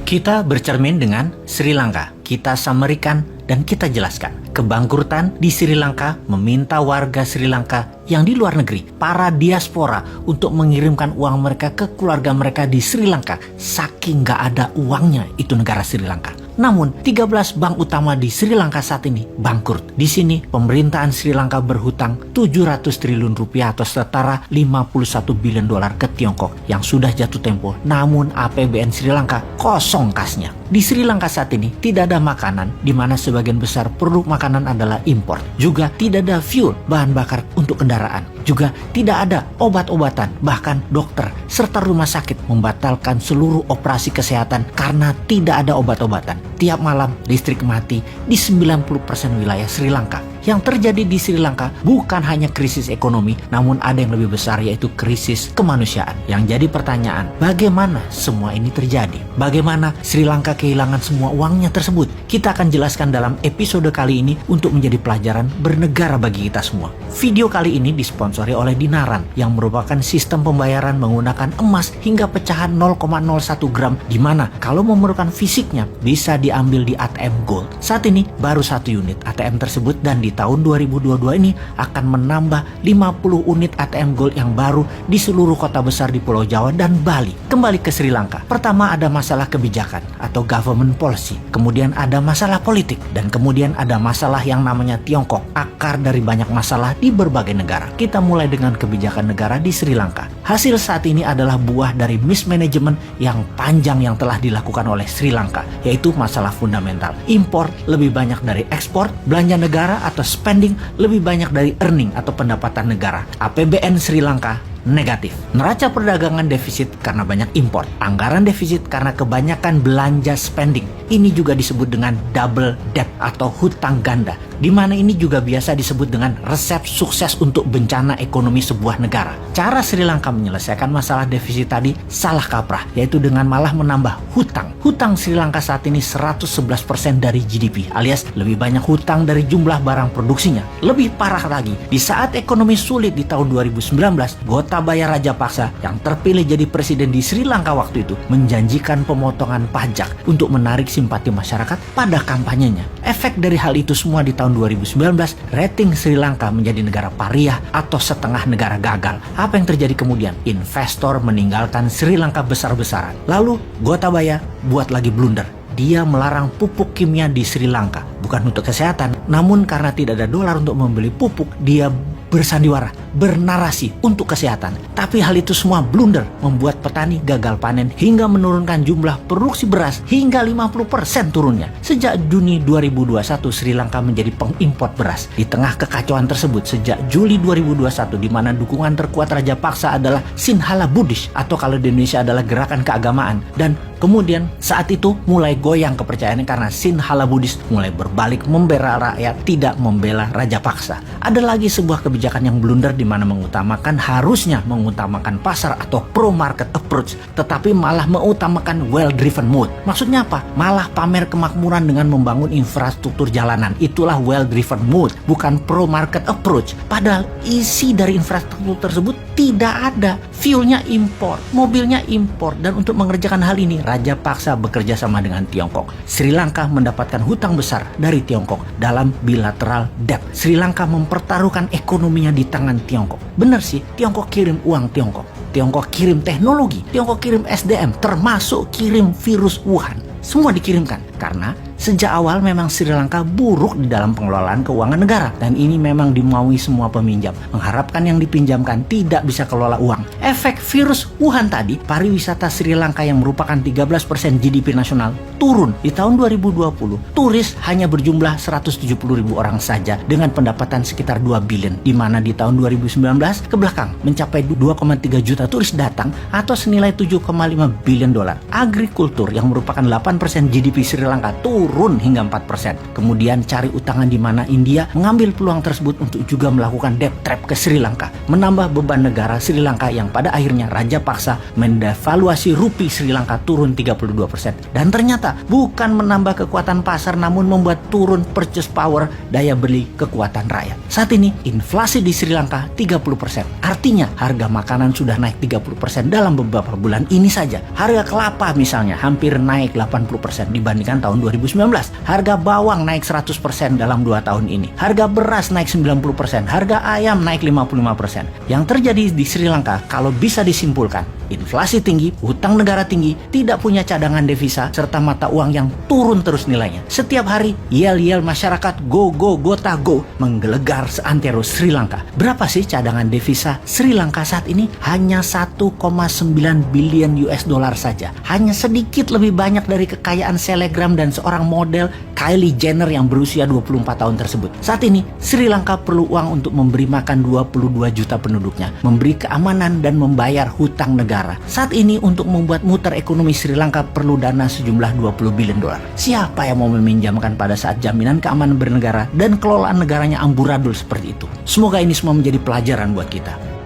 Kita bercermin dengan Sri Lanka, kita samerikan dan kita jelaskan. Kebangkrutan di Sri Lanka meminta warga Sri Lanka yang di luar negeri, para diaspora, untuk mengirimkan uang mereka ke keluarga mereka di Sri Lanka. Saking gak ada uangnya itu negara Sri Lanka. Namun, 13 bank utama di Sri Lanka saat ini bangkrut. Di sini, pemerintahan Sri Lanka berhutang 700 triliun rupiah atau setara 51 bilion dolar ke Tiongkok yang sudah jatuh tempo. Namun, APBN Sri Lanka kosong kasnya. Di Sri Lanka saat ini tidak ada makanan, di mana sebagian besar produk makanan adalah impor. Juga tidak ada fuel, bahan bakar untuk kendaraan. Juga tidak ada obat-obatan, bahkan dokter serta rumah sakit membatalkan seluruh operasi kesehatan karena tidak ada obat-obatan. Tiap malam listrik mati di 90% wilayah Sri Lanka. Yang terjadi di Sri Lanka bukan hanya krisis ekonomi, namun ada yang lebih besar, yaitu krisis kemanusiaan. Yang jadi pertanyaan, bagaimana semua ini terjadi? Bagaimana Sri Lanka kehilangan semua uangnya tersebut? Kita akan jelaskan dalam episode kali ini untuk menjadi pelajaran bernegara bagi kita semua. Video kali ini disponsori oleh Dinaran, yang merupakan sistem pembayaran menggunakan emas hingga pecahan 0,01 gram, di mana kalau memerlukan fisiknya bisa diambil di ATM Gold. Saat ini baru 1 unit ATM tersebut, dan di tahun 2022 ini akan menambah 50 unit ATM Gold yang baru di seluruh kota besar di Pulau Jawa dan Bali. Kembali ke Sri Lanka. Pertama ada masalah kebijakan atau government policy. Kemudian ada masalah politik. Dan kemudian ada masalah yang namanya Tiongkok. Akar dari banyak masalah di berbagai negara. Kita mulai dengan kebijakan negara di Sri Lanka. Hasil saat ini adalah buah dari mismanagement yang panjang yang telah dilakukan oleh Sri Lanka, yaitu masalah fundamental. Impor lebih banyak dari ekspor, belanja negara atau spending lebih banyak dari earning atau pendapatan negara. APBN Sri Lanka negatif. Neraca perdagangan defisit karena banyak impor. Anggaran defisit karena kebanyakan belanja spending. Ini juga disebut dengan double debt atau hutang ganda, di mana ini juga biasa disebut dengan resep sukses untuk bencana ekonomi sebuah negara. Cara Sri Lanka menyelesaikan masalah defisit tadi salah kaprah, yaitu dengan malah menambah hutang. Hutang Sri Lanka saat ini 111% dari GDP, alias lebih banyak hutang dari jumlah barang produksinya. Lebih parah lagi, di saat ekonomi sulit di tahun 2019, Gotabaya Rajapaksa yang terpilih jadi presiden di Sri Lanka waktu itu menjanjikan pemotongan pajak untuk menarik simpati masyarakat pada kampanyenya. Efek dari hal itu semua di tahun 2019, rating Sri Lanka menjadi negara pariah atau setengah negara gagal. Apa yang terjadi kemudian? Investor meninggalkan Sri Lanka besar-besaran. Lalu Gotabaya buat lagi blunder. Dia melarang pupuk kimia di Sri Lanka. Bukan untuk kesehatan, namun karena tidak ada dolar untuk membeli pupuk, dia bersandiwara, bernarasi untuk kesehatan. Tapi hal itu semua blunder, membuat petani gagal panen hingga menurunkan jumlah produksi beras hingga 50% turunnya. Sejak Juni 2021, Sri Lanka menjadi pengimpor beras. Di tengah kekacauan tersebut, sejak Juli 2021, di mana dukungan terkuat Rajapaksa adalah Sinhala Buddhist, atau kalau di Indonesia adalah gerakan keagamaan. Dan kemudian saat itu mulai goyang kepercayaannya karena Sinhala Buddhist mulai berbalik membela rakyat, tidak membela Rajapaksa. Ada lagi sebuah kebijakan yang blunder, di mana harusnya mengutamakan pasar atau pro market approach, tetapi malah mengutamakan well driven mode. Maksudnya apa? Malah pamer kemakmuran dengan membangun infrastruktur jalanan. Itulah well driven mode, bukan pro market approach. Padahal isi dari infrastruktur tersebut tidak ada. Fuelnya impor, mobilnya impor, dan untuk mengerjakan hal ini Rajapaksa bekerja sama dengan Tiongkok. Sri Lanka mendapatkan hutang besar dari Tiongkok dalam bilateral debt. Sri Lanka mempertaruhkan ekonominya di tangan Tiongkok. Benar sih, Tiongkok kirim uang Tiongkok. Tiongkok kirim teknologi, Tiongkok kirim SDM, termasuk kirim virus Wuhan. Semua dikirimkan karena sejak awal memang Sri Lanka buruk di dalam pengelolaan keuangan negara, dan ini memang dimaui semua peminjam, mengharapkan yang dipinjamkan tidak bisa kelola uang. Efek virus Wuhan tadi, pariwisata Sri Lanka yang merupakan 13% GDP nasional turun. Di tahun 2020, turis hanya berjumlah 170.000 orang saja dengan pendapatan sekitar 2 billion, di mana di tahun 2019 ke belakang mencapai 2,3 juta turis datang atau senilai 7,5 billion dolar. Agrikultur yang merupakan 8% GDP Sri Lanka turun turun hingga 4%. Kemudian cari utangan di mana India mengambil peluang tersebut untuk juga melakukan debt trap ke Sri Lanka, menambah beban negara Sri Lanka yang pada akhirnya Raja paksa mendevaluasi rupiah Sri Lanka turun 32%. Dan ternyata bukan menambah kekuatan pasar namun membuat turun purchase power, daya beli kekuatan rakyat. Saat ini inflasi di Sri Lanka 30%. Artinya harga makanan sudah naik 30% dalam beberapa bulan ini saja. Harga kelapa misalnya hampir naik 80% dibandingkan tahun 2019. Harga bawang naik 100% dalam 2 tahun ini. Harga beras naik 90%. Harga ayam naik 55%. Yang terjadi di Sri Lanka kalau bisa disimpulkan, inflasi tinggi, utang negara tinggi, tidak punya cadangan devisa, serta mata uang yang turun terus nilainya. Setiap hari, yel-yel masyarakat go gota go menggelegar seantero Sri Lanka. Berapa sih cadangan devisa Sri Lanka saat ini? Hanya 1,9 billion US dollar saja. Hanya sedikit lebih banyak dari kekayaan selebgram dan seorang model Kylie Jenner yang berusia 24 tahun tersebut. Saat ini, Sri Lanka perlu uang untuk memberi makan 22 juta penduduknya, memberi keamanan dan membayar hutang negara. Saat ini untuk membuat muter ekonomi Sri Lanka perlu dana sejumlah 20 billion dolar. Siapa yang mau meminjamkan pada saat jaminan keamanan bernegara dan kelolaan negaranya amburadul seperti itu? Semoga ini semua menjadi pelajaran buat kita.